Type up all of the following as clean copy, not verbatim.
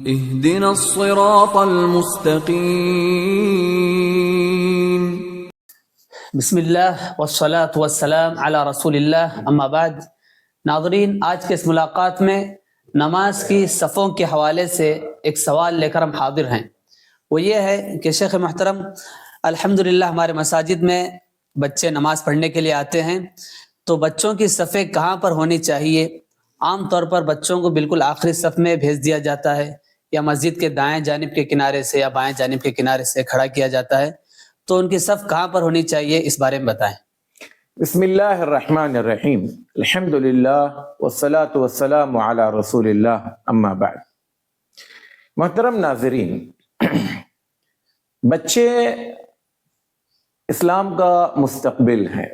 اهدنا الصراط المستقیم۔ بسم اللہ والصلاة والسلام علی رسول اللہ، اما بعد۔ ناظرین، آج کے اس ملاقات میں نماز کی صفوں کے حوالے سے ایک سوال لے کر ہم حاضر ہیں۔ وہ یہ ہے کہ شیخ محترم، الحمدللہ ہمارے مساجد میں بچے نماز پڑھنے کے لیے آتے ہیں، تو بچوں کی صفیں کہاں پر ہونی چاہیے؟ عام طور پر بچوں کو بالکل آخری صف میں بھیج دیا جاتا ہے، یا مسجد کے دائیں جانب کے کنارے سے یا بائیں جانب کے کنارے سے کھڑا کیا جاتا ہے، تو ان کی صف کہاں پر ہونی چاہیے، اس بارے میں بتائیں۔ بسم اللہ الرحمن الرحیم، الحمدللہ والصلاة والسلام علی رسول اللہ، اما بعد۔ محترم ناظرین، بچے اسلام کا مستقبل ہیں۔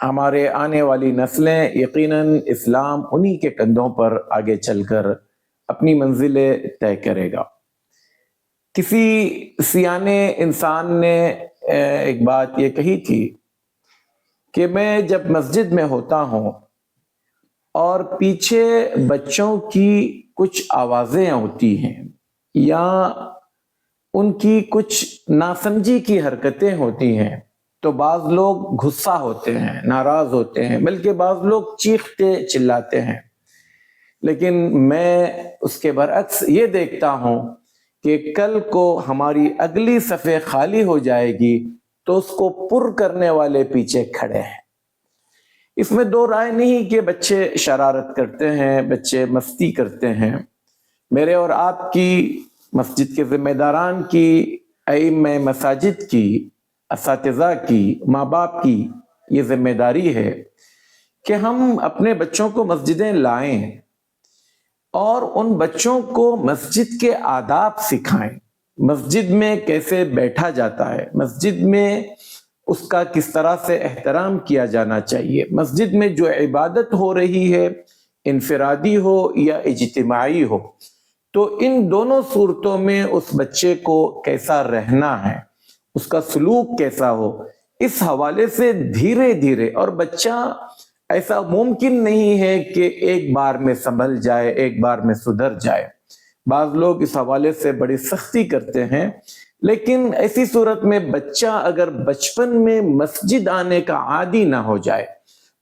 ہمارے آنے والی نسلیں یقیناً اسلام انہی کے کندھوں پر آگے چل کر اپنی منزلیں طے کرے گا۔ کسی سیانے انسان نے ایک بات یہ کہی تھی کہ میں جب مسجد میں ہوتا ہوں اور پیچھے بچوں کی کچھ آوازیں ہوتی ہیں یا ان کی کچھ ناسمجھی کی حرکتیں ہوتی ہیں، تو بعض لوگ غصہ ہوتے ہیں، ناراض ہوتے ہیں، بلکہ بعض لوگ چیختے چلاتے ہیں۔ لیکن میں اس کے برعکس یہ دیکھتا ہوں کہ کل کو ہماری اگلی صفیں خالی ہو جائے گی تو اس کو پر کرنے والے پیچھے کھڑے ہیں۔ اس میں دو رائے نہیں کہ بچے شرارت کرتے ہیں، بچے مستی کرتے ہیں۔ میرے اور آپ کی، مسجد کے ذمہ داران کی، ائمہ مساجد کی، اساتذہ کی، ماں باپ کی یہ ذمہ داری ہے کہ ہم اپنے بچوں کو مسجدیں لائیں اور ان بچوں کو مسجد کے آداب سکھائیں۔ مسجد میں کیسے بیٹھا جاتا ہے، مسجد میں اس کا کس طرح سے احترام کیا جانا چاہیے، مسجد میں جو عبادت ہو رہی ہے انفرادی ہو یا اجتماعی ہو، تو ان دونوں صورتوں میں اس بچے کو کیسا رہنا ہے، اس کا سلوک کیسا ہو، اس حوالے سے دھیرے دھیرے، اور بچہ ایسا ممکن نہیں ہے کہ ایک بار میں سنبھل جائے، ایک بار میں سدھر جائے۔ بعض لوگ اس حوالے سے بڑی سختی کرتے ہیں، لیکن ایسی صورت میں بچہ اگر بچپن میں مسجد آنے کا عادی نہ ہو جائے،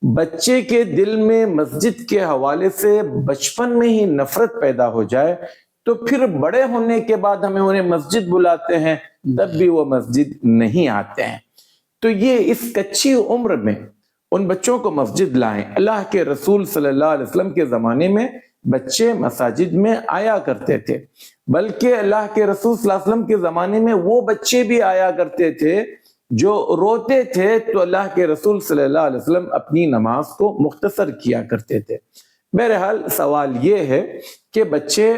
بچے کے دل میں مسجد کے حوالے سے بچپن میں ہی نفرت پیدا ہو جائے، تو پھر بڑے ہونے کے بعد ہمیں انہیں مسجد بلاتے ہیں، تب بھی وہ مسجد نہیں آتے ہیں۔ تو یہ اس کچی عمر میں ان بچوں کو مسجد لائیں۔ اللہ کے رسول صلی اللہ علیہ وسلم کے زمانے میں بچے مساجد میں آیا کرتے تھے، بلکہ اللہ کے رسول صلی اللہ علیہ وسلم کے زمانے میں وہ بچے بھی آیا کرتے تھے جو روتے تھے، تو اللہ کے رسول صلی اللہ علیہ وسلم اپنی نماز کو مختصر کیا کرتے تھے۔ بہرحال سوال یہ ہے کہ بچے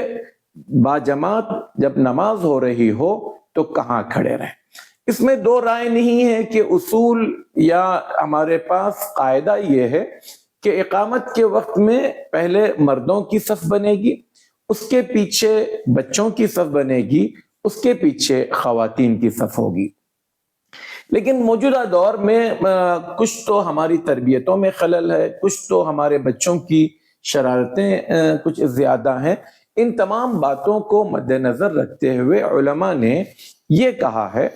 باجماعت جب نماز ہو رہی ہو تو کہاں کھڑے رہیں۔ اس میں دو رائے نہیں ہے کہ اصول یا ہمارے پاس قاعدہ یہ ہے کہ اقامت کے وقت میں پہلے مردوں کی صف بنے گی، اس کے پیچھے بچوں کی صف بنے گی، اس کے پیچھے خواتین کی صف ہوگی۔ لیکن موجودہ دور میں کچھ تو ہماری تربیتوں میں خلل ہے، کچھ تو ہمارے بچوں کی شرارتیں کچھ زیادہ ہیں۔ ان تمام باتوں کو مد نظر رکھتے ہوئے علماء نے یہ کہا ہے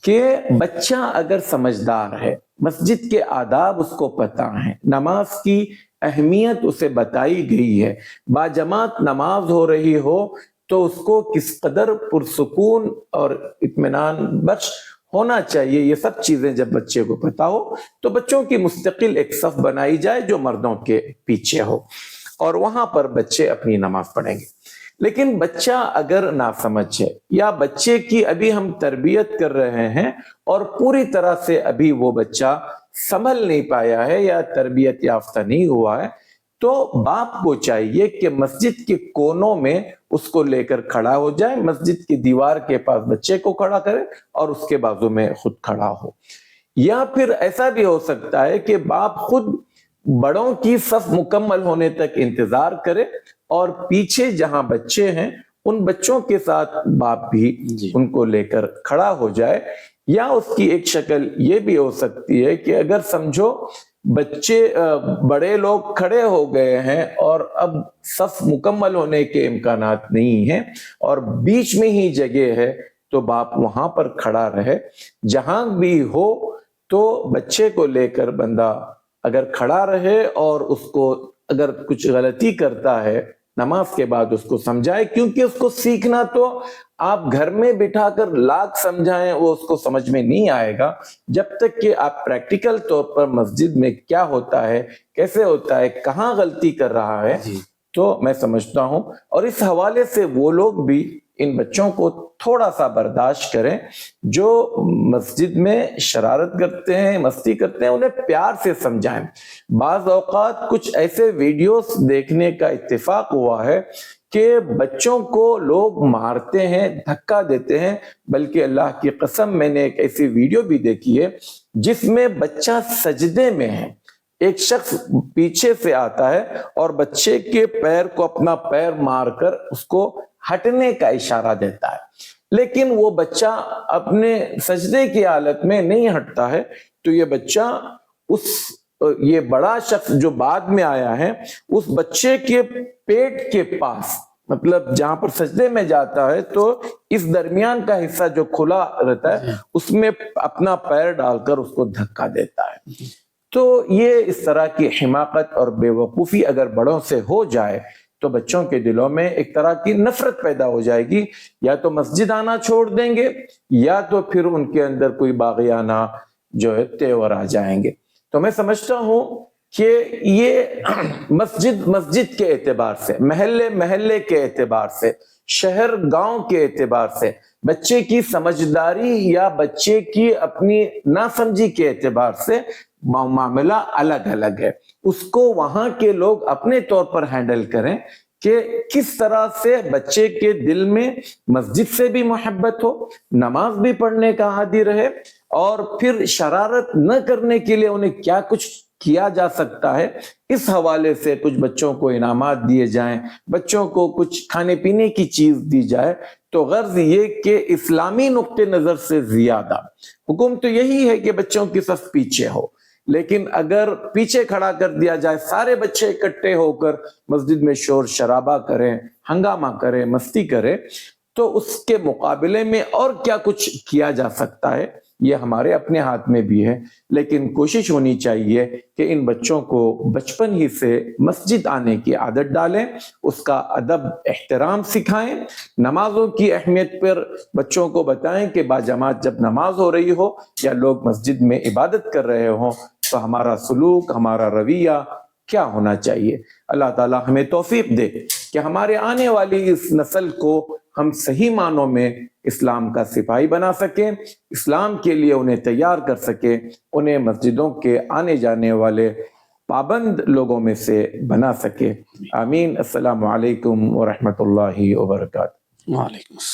کہ بچہ اگر سمجھدار ہے، مسجد کے آداب اس کو پتہ ہیں، نماز کی اہمیت اسے بتائی گئی ہے، باجماعت نماز ہو رہی ہو تو اس کو کس قدر پرسکون اور اطمینان بخش ہونا چاہیے، یہ سب چیزیں جب بچے کو پتہ ہو تو بچوں کی مستقل ایک صف بنائی جائے جو مردوں کے پیچھے ہو، اور وہاں پر بچے اپنی نماز پڑھیں گے۔ لیکن بچہ اگر ناسمجھ ہے یا بچے کی ابھی ہم تربیت کر رہے ہیں اور پوری طرح سے ابھی وہ بچہ سنبھل نہیں پایا ہے یا تربیت یافتہ نہیں ہوا ہے، تو باپ کو چاہیے کہ مسجد کے کونوں میں اس کو لے کر کھڑا ہو جائے، مسجد کی دیوار کے پاس بچے کو کھڑا کرے اور اس کے بازو میں خود کھڑا ہو۔ یا پھر ایسا بھی ہو سکتا ہے کہ باپ خود بڑوں کی صف مکمل ہونے تک انتظار کرے اور پیچھے جہاں بچے ہیں ان بچوں کے ساتھ باپ بھی ان کو لے کر کھڑا ہو جائے۔ یا اس کی ایک شکل یہ بھی ہو سکتی ہے کہ اگر سمجھو بچے بڑے لوگ کھڑے ہو گئے ہیں اور اب صف مکمل ہونے کے امکانات نہیں ہیں اور بیچ میں ہی جگہ ہے، تو باپ وہاں پر کھڑا رہے. جہاں بھی ہو تو بچے کو لے کر بندہ اگر کھڑا رہے اور اس کو اگر کچھ غلطی کرتا ہے نماز کے بعد اس کو سمجھائے، کیونکہ اس کو سیکھنا تو آپ گھر میں بٹھا کر لاکھ سمجھائیں وہ اس کو سمجھ میں نہیں آئے گا جب تک کہ آپ پریکٹیکل طور پر مسجد میں کیا ہوتا ہے، کیسے ہوتا ہے، کہاں غلطی کر رہا ہے. تو میں سمجھتا ہوں، اور اس حوالے سے وہ لوگ بھی ان بچوں کو تھوڑا سا برداشت کریں جو مسجد میں شرارت کرتے ہیں، مستی کرتے ہیں، انہیں پیار سے سمجھائیں. بعض اوقات کچھ ایسے ویڈیوز دیکھنے کا اتفاق ہوا ہے کہ بچوں کو لوگ مارتے ہیں، دھکا دیتے ہیں، بلکہ اللہ کی قسم میں نے ایک ایسی ویڈیو بھی دیکھی ہے جس میں بچہ سجدے میں ہے، ایک شخص پیچھے سے آتا ہے اور بچے کے پیر کو اپنا پیر مار کر اس کو ہٹنے کا اشارہ دیتا ہے، لیکن وہ بچہ اپنے سجدے کی حالت میں نہیں ہٹتا ہے. تو یہ بچہ یہ بڑا شخص جو بعد میں آیا ہے اس بچے کے پیٹ کے پاس، مطلب جہاں پر سجدے میں جاتا ہے تو اس درمیان کا حصہ جو کھلا رہتا ہے اس میں اپنا پیر ڈال کر اس کو دھکا دیتا ہے. تو یہ اس طرح کی حماقت اور بے وقوفی اگر بڑوں سے ہو جائے تو بچوں کے دلوں میں ایک طرح کی نفرت پیدا ہو جائے گی، یا تو مسجد آنا چھوڑ دیں گے یا تو پھر ان کے اندر کوئی باغیانہ جو ہے تیور آ جائیں گے. تو میں سمجھتا ہوں کہ یہ مسجد کے اعتبار سے، محلے کے اعتبار سے، شہر گاؤں کے اعتبار سے، بچے کی سمجھداری یا بچے کی اپنی ناسمجھی کے اعتبار سے معاملہ الگ الگ ہے. اس کو وہاں کے لوگ اپنے طور پر ہینڈل کریں کہ کس طرح سے بچے کے دل میں مسجد سے بھی محبت ہو، نماز بھی پڑھنے کا عادی رہے، اور پھر شرارت نہ کرنے کے لیے انہیں کیا کچھ کیا جا سکتا ہے. اس حوالے سے کچھ بچوں کو انعامات دیے جائیں، بچوں کو کچھ کھانے پینے کی چیز دی جائے. تو غرض یہ کہ اسلامی نقطہ نظر سے زیادہ حکم تو یہی ہے کہ بچوں کی صف پیچھے ہو، لیکن اگر پیچھے کھڑا کر دیا جائے، سارے بچے اکٹھے ہو کر مسجد میں شور شرابہ کریں، ہنگامہ کریں، مستی کریں، تو اس کے مقابلے میں اور کیا کچھ کیا جا سکتا ہے یہ ہمارے اپنے ہاتھ میں بھی ہے. لیکن کوشش ہونی چاہیے کہ ان بچوں کو بچپن ہی سے مسجد آنے کی عادت ڈالیں، اس کا ادب احترام سکھائیں، نمازوں کی اہمیت پر بچوں کو بتائیں کہ باجماعت جب نماز ہو رہی ہو یا لوگ مسجد میں عبادت کر رہے ہوں تو ہمارا سلوک، ہمارا رویہ کیا ہونا چاہیے. اللہ تعالی ہمیں توفیق دے کہ ہمارے آنے والی اس نسل کو ہم صحیح معنوں میں اسلام کا سپاہی بنا سکیں، اسلام کے لیے انہیں تیار کر سکیں، انہیں مسجدوں کے آنے جانے والے پابند لوگوں میں سے بنا سکے. آمین. السلام علیکم ورحمۃ اللہ وبرکاتہ. وعلیکم السلام.